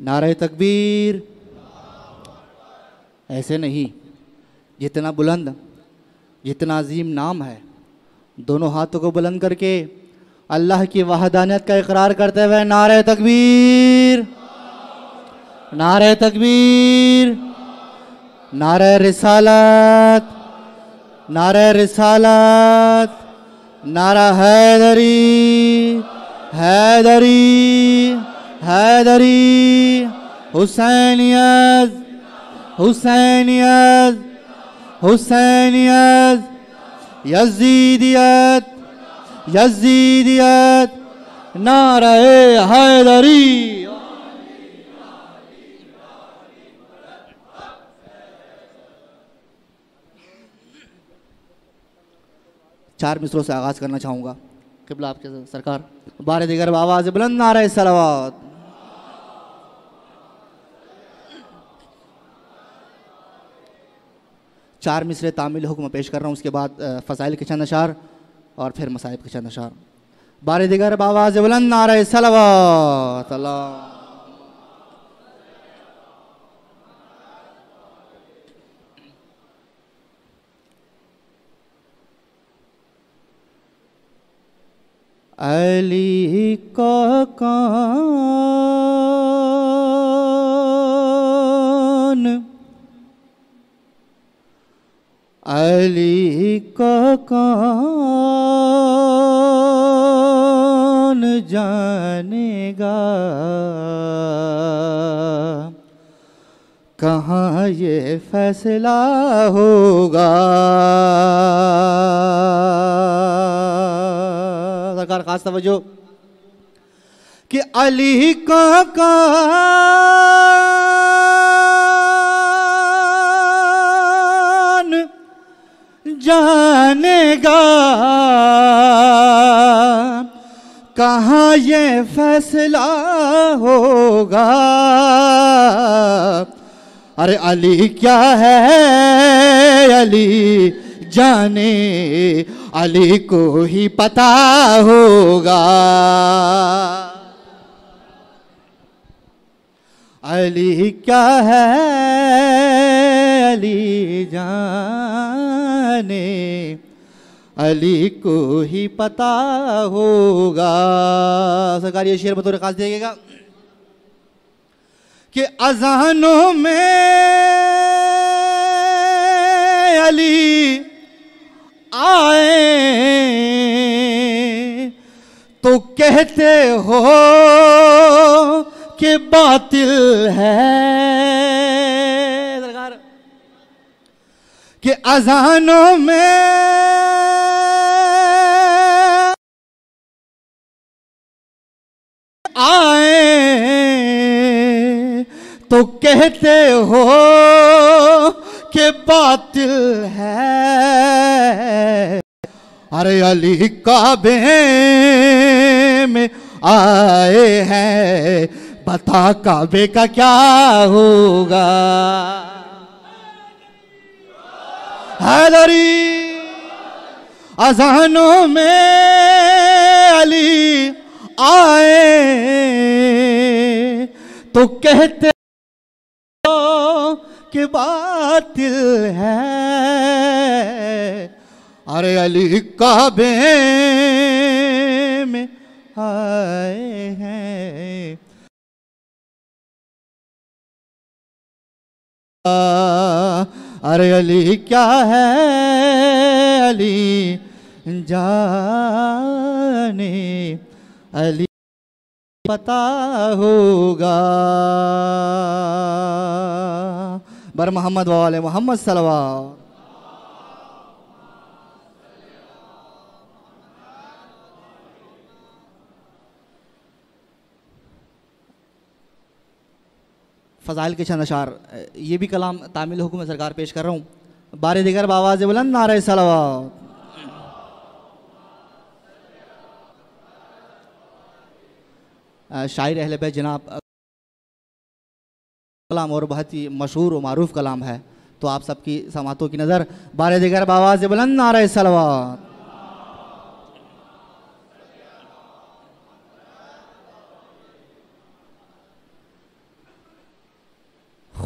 नारे तकबीर। ऐसे नहीं, जितना बुलंद, जितना अजीम नाम है, दोनों हाथों को बुलंद करके अल्लाह की वहदानियत का इकरार करते हुए नारे तकबीर, नारे तकबीर, नारे रिसालत, नारे रिसालत, नारा हैदरी, हैदरी, हैदरी, हुसैनियत, हुसैनियत, हुसैनियत, यजीदियत, यजीदियत, नारा हैदरी। चार मिसरों से आगाज करना चाहूँगा। क़िबला आपके सरकार, बारे दिगर आवाज़ बुलंद नारे सलावत। चार मिसरे तामिल हुक्म पेश कर रहा हूँ, उसके बाद फ़ज़ाइल के चंद अशार और फिर मसाइब के चंद अशार। बारे दिगर आवाज़ बुलंद नारे सलावत। अल्लाह अली का कान, अली का कान जानेगा, कहाँ ये फैसला होगा। सरकार खास तवज्जो कि अली का कान जानेगा, कहाँ ये फैसला होगा। अरे अली क्या है, अली जाने, अली को ही पता होगा। अली क्या है, अली जाने, अली को ही पता होगा। सरकार ये शेर बतौर खास देगा कि अज़ानों में अली आए तो कहते हो कि बातिल है। सरकार कि अज़ानों में आए तो कहते हो कि बातिल है। अरे अली काबे में आए हैं, बता काबे का क्या होगा। हैदरी अज़ानों में अली आए तो कहते हो कि बातिल है। अरे अली काबे में आए हैं, अरे अली क्या है, अली जाने, अली पता होगा। बर मोहम्मद वाले मोहम्मद सल्लल्लाहु। फ़ज़ाइल के चंद अशार, ये भी कलाम तामिल हुक्म सरकार पेश कर रहा हूँ। बारे दिगर बावाज़ बुलंद नारे सलावत। शायर अहले बैत जनाब कलाम और बहुत ही मशहूर और मारूफ कलाम है, तो आप सबकी समातों की नज़र बारे दिगर बावाज़ बुलंद नारे सलावत।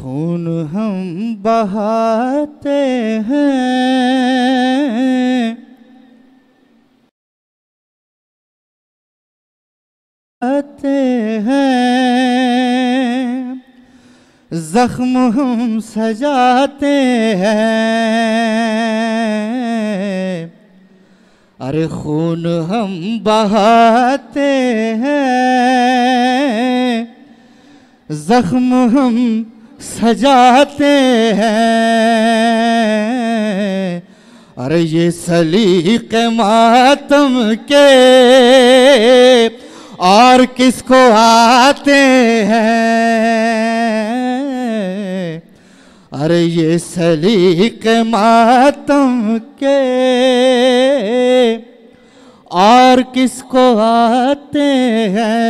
खून हम बहाते हैं, आते हैं, जख्म हम सजाते हैं। अरे खून हम बहाते हैं, जख्म हम सजाते हैं। अरे ये सलीक़े मातम के और किसको आते हैं। अरे ये सलीक़े मातम के और किसको आते हैं।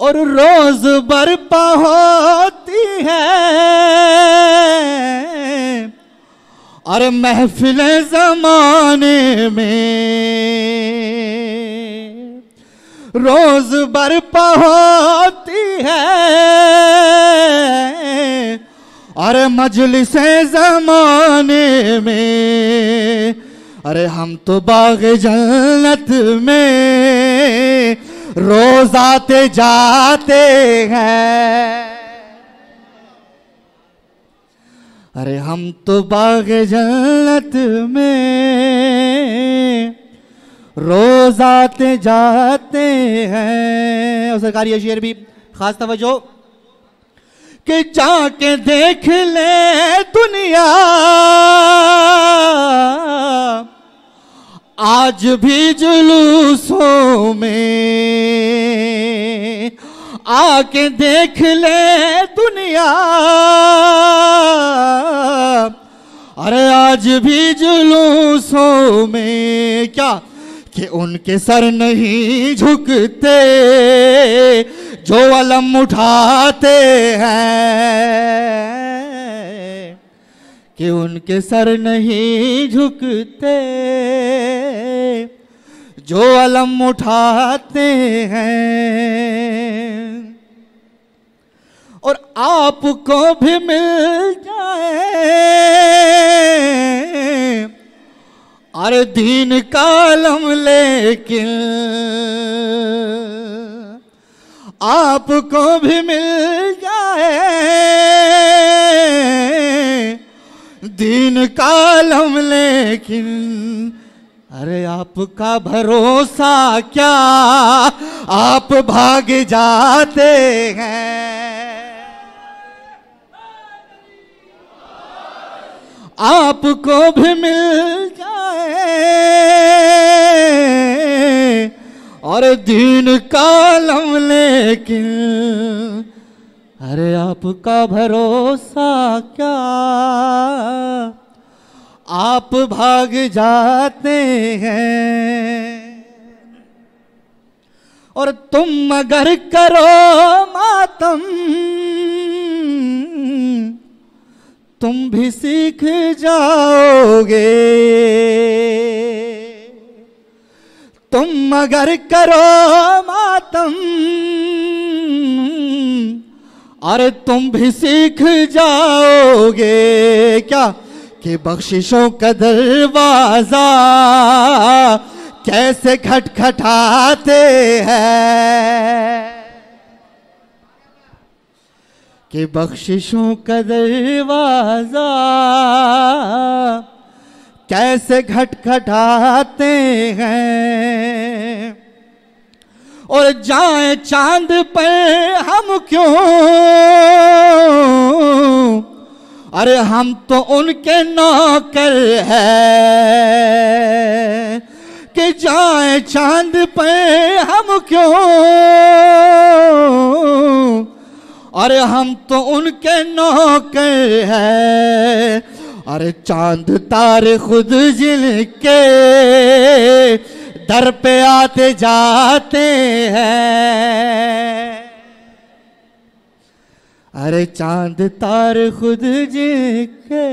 और रोज बरपा होती है और महफिल ज़माने में, रोज बरपा होती है और मजलिस ज़माने में। अरे हम तो बाग़ जन्नत में रोज आते जाते हैं। अरे हम तो बाग़ जन्नत में रोज आते जाते हैं। और सरकार ये शेर भी खास तवज्जो कि जाके देख ले दुनिया आज भी जुलूसों में, आके देख ले दुनिया अरे आज भी जुलूसों में। क्या कि उनके सर नहीं झुकते जो अलम उठाते हैं, कि उनके सर नहीं झुकते जो अलम उठाते हैं। और आपको भी मिल जाए अरे दीन का अलम, लेकिन आपको भी मिल जाए दीन का अलम, लेकिन अरे आपका भरोसा क्या, आप भाग जाते हैं। आपको भी मिल जाए और दीन का अलम, लेकिन अरे आपका भरोसा क्या, आप भाग जाते हैं। और तुम अगर करो मातम तुम भी सीख जाओगे। तुम अगर करो मातम अरे तुम भी सीख जाओगे। क्या कि बख्शिशों का दरवाजा कैसे खटखटाते हैं, कि बख्शिशों का दरवाजा कैसे खटखटाते हैं। और जाए चांद पर हम क्यों, अरे हम तो उनके नौकर हैं। कि जाए चांद पर हम क्यों, अरे हम तो उनके नौकर हैं। अरे चांद तारे खुद जिनके दर पे आते जाते हैं। अरे चांद तारे खुद जिनके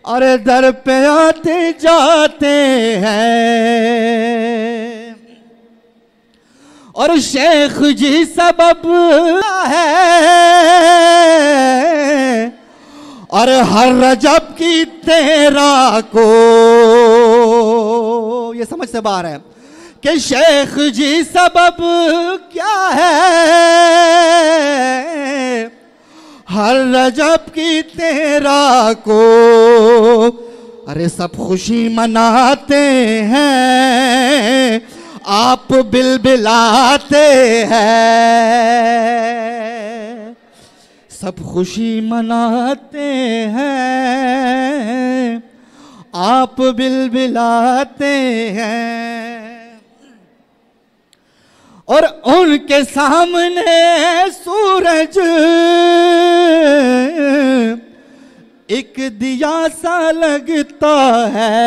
अरे दर पे आते जाते हैं। और शेख जी सबब है और हर रजब की तेरा को, ये समझ से बाहर है कि शेख जी सबब क्या है हर रजब की तेरा को। अरे सब खुशी मनाते हैं आप बिलबिलाते हैं, सब खुशी मनाते हैं आप बिलबिलाते हैं। और उनके सामने सूरज एक दिया सा लगता है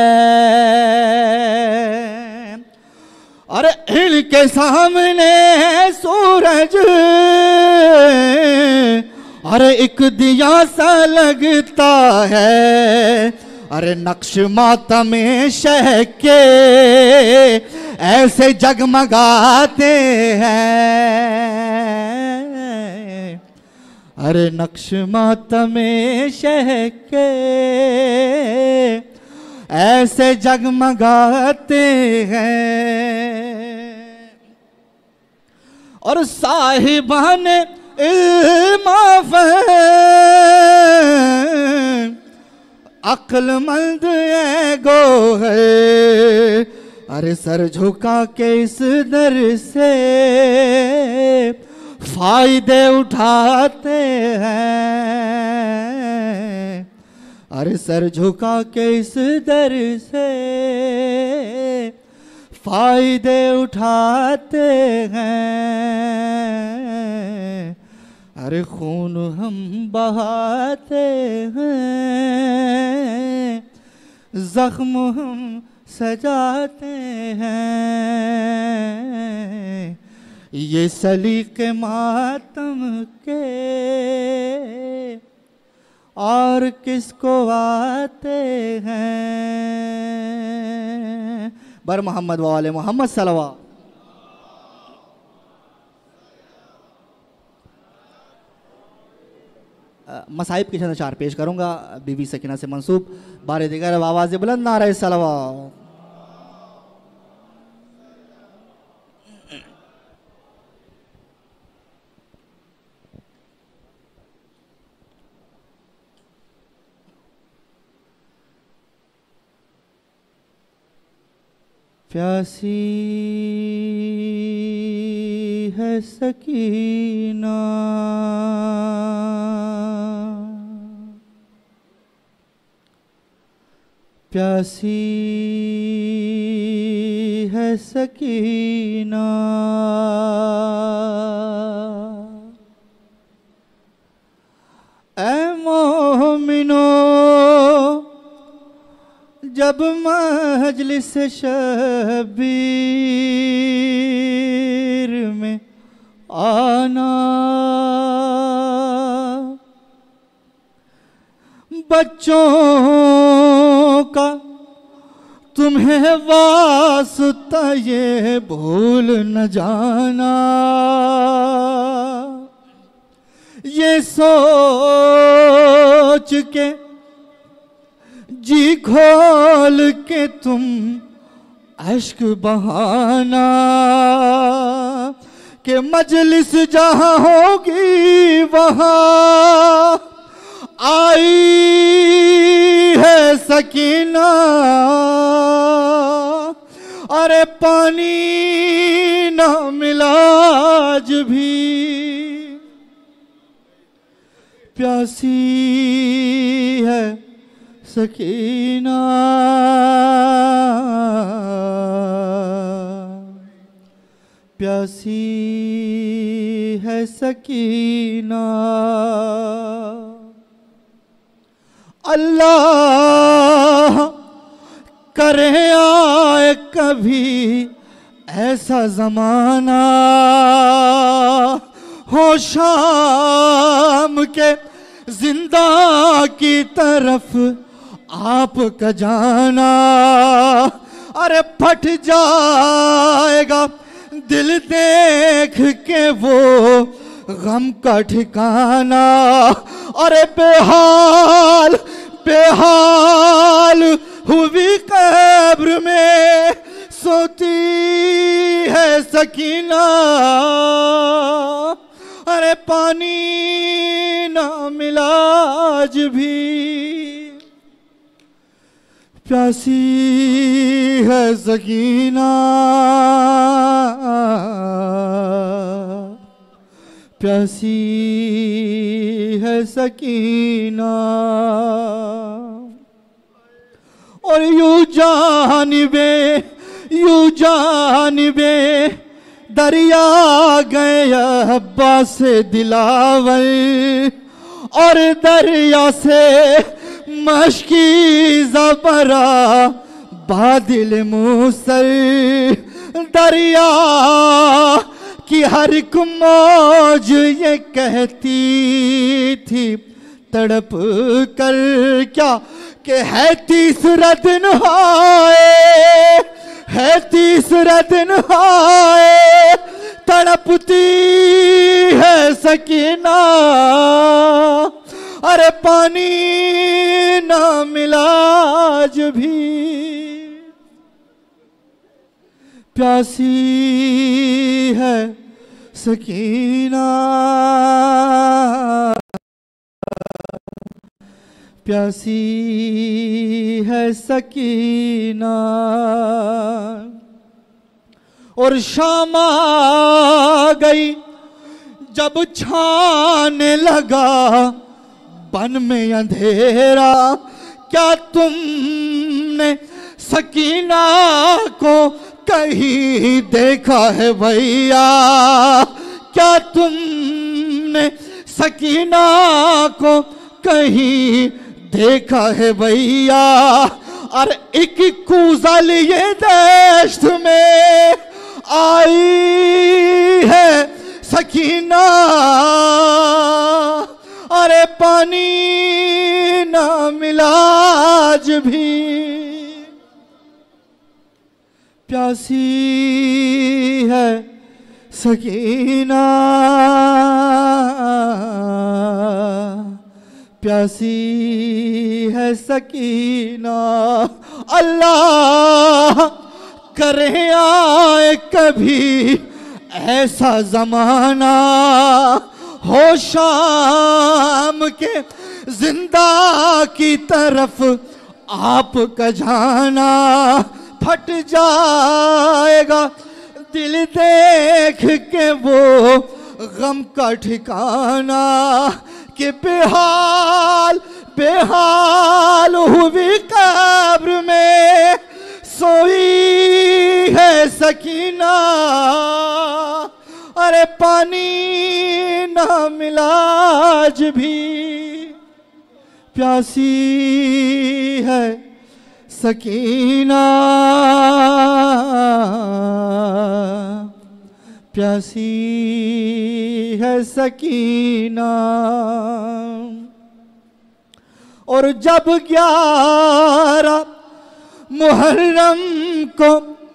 और इनके सामने सूरज अरे एक दिया सा लगता है। अरे नक्श मातमे शह के ऐसे जगमगाते हैं। अरे नक्श मातमे शह के ऐसे जगमगाते हैं। और साहिबान इल्म अक्लमंद गो है। अरे सर झुका के इस दर से फायदे उठाते हैं। अरे सर झुका के इस दर से फायदे उठाते हैं। अरे खून हम बहाते हैं, जख्म हम सजाते हैं। ये सलीके मातम के और किसको आते हैं। बर मोहम्मद वाले मोहम्मद सलवा। मसाइब के चंद अशार पेश करूंगा बीबी सकीना से मंसूब। बारे दिगर आवाज़ बुलंद नारे सलवा। प्यासी है सकीना प्यासी है सकीना। ऐ मोमिनो जब मजलिस शबीर में आना, बच्चों का तुम्हें वास्ता ये भूल न जाना। ये सोच के जी खोल के तुम अश्क बहाना कि मजलिस जहां होगी वहां आई है सकीना। अरे पानी ना मिला आज भी प्यासी है सकीना। प्यासी है सकीना। अल्लाह करे आए कभी ऐसा जमाना, हो शाम के जिंदा की तरफ आपका जाना। अरे फट जाएगा दिल देख के वो गम का ठिकाना। अरे बेहाल बेहाल हुई कब्र में सोती है सकीना। अरे पानी ना मिला आज भी, प्यासी है सकीना, प्यासी है सकीना। और यूं जानिबे दरिया गए अब्बास दिलावर, और दरिया से मशकी ज़बरा बादल मूसल। दरिया की हर एक मौज ये कहती थी तड़प कर क्या कि है तीसरा दिन है तीसरा दिन हाय, तड़पती है सकीना। अरे पानी ना मिला आज भी, प्यासी है सकीना, प्यासी है सकीना। और शाम आ गई जब छाने लगा बन में अंधेरा। क्या तुमने सकीना को कहीं देखा है भैया? क्या तुमने सकीना को कहीं देखा है भैया? और एक कुजल ये देश में आई है सकीना। अरे पानी ना मिला आज भी, प्यासी है सकीना, प्यासी है सकीना। अल्लाह करे आए कभी ऐसा जमाना, हो शाम के जिंदा की तरफ आपका जाना। फट जाएगा दिल देख के वो गम का ठिकाना, कि बेहाल बेहाल हुई कब्र में सोई है सकीना। अरे पानी ना मिला आज भी, प्यासी है सकीना, प्यासी है सकीना। और जब 11 मुहर्रम को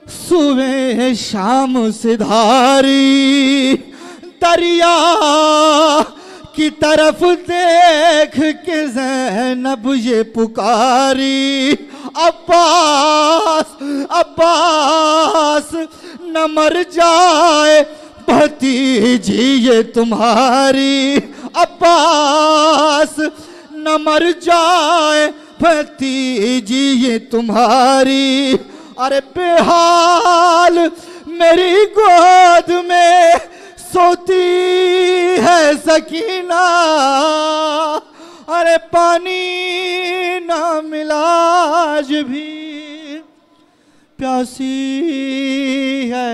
सुबह शाम सिधारी दरिया की तरफ देख के ज़ैनब ये पुकारी, अब्बास अब्बास न मर जाए भतीजी ये तुम्हारी। अब्बास न मर जाए भतीजी ये तुम्हारी। अरे बेहाल मेरी गोद में सोती है सकीना। अरे पानी ना मिला आज भी, प्यासी है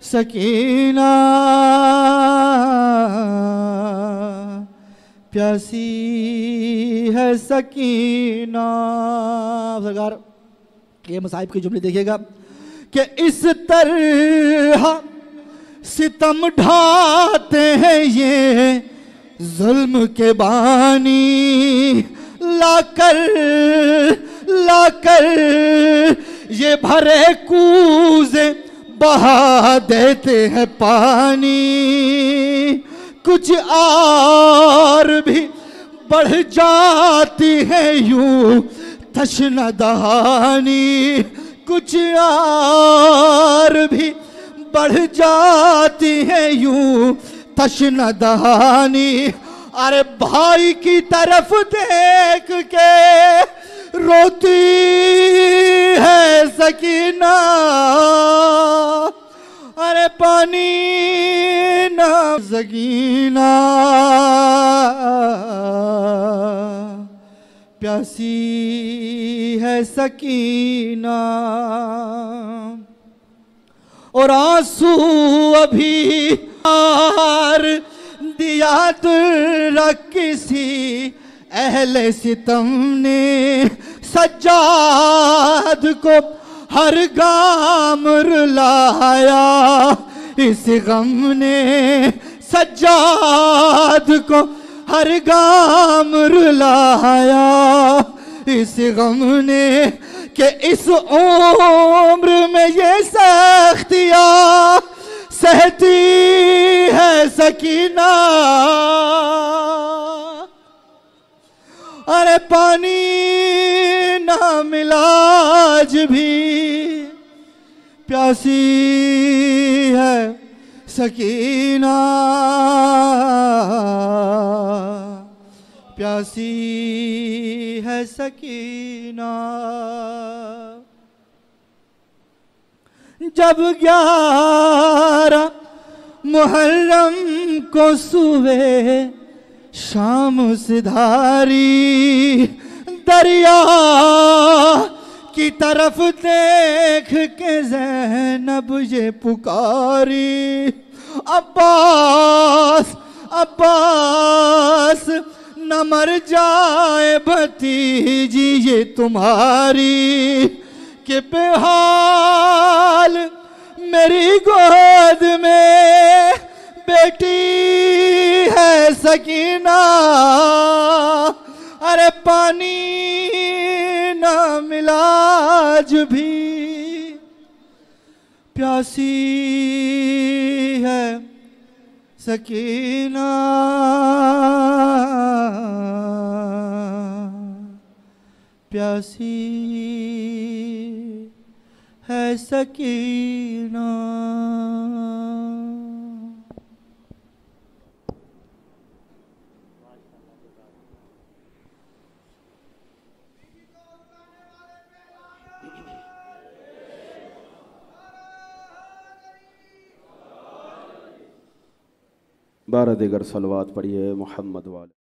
सकीना, प्यासी है सकीना। सरकार ये मसाहिब के जुमले देखिएगा कि इस तरह सितम ढाते हैं ये जुल्म के बानी, लाकर लाकर ये भरे कूजे बहा देते हैं पानी, कुछ और भी बढ़ जाती है यूं तशना दहानी, कुछ और भी बढ़ जाती है यूं तशना दहानी। अरे भाई की तरफ देख के रोती है सकीना, अरे पानी ना सकीना, प्यासी है सकीना। और आंसू अभी हार दिया रख किसी अहले सितम ने, सज्जाद को हर गाम रुलाया इस गम ने, सज्जाद को हर गाम रुलाया इस गम ने, कि इस उम्र में ये सख्तियाँ सहती है सकीना। अरे पानी ना मिला आज भी, प्यासी है सकीना, प्यासी है सकीना। जब 11 मुहर्रम को सुबह शाम सिधारी, दरिया की तरफ देख के ज़ैनब ये पुकारी, अब्बास अब्बास न मर जाए भतीजी ये तुम्हारी, कि बेहाल मेरी गोद में बेटी है सकीना। अरे पानी ना मिला आज भी, प्यासी है सकीना, प्यासी है सकीना। बारह दिगर सलवात पढ़िए मोहम्मद वाले।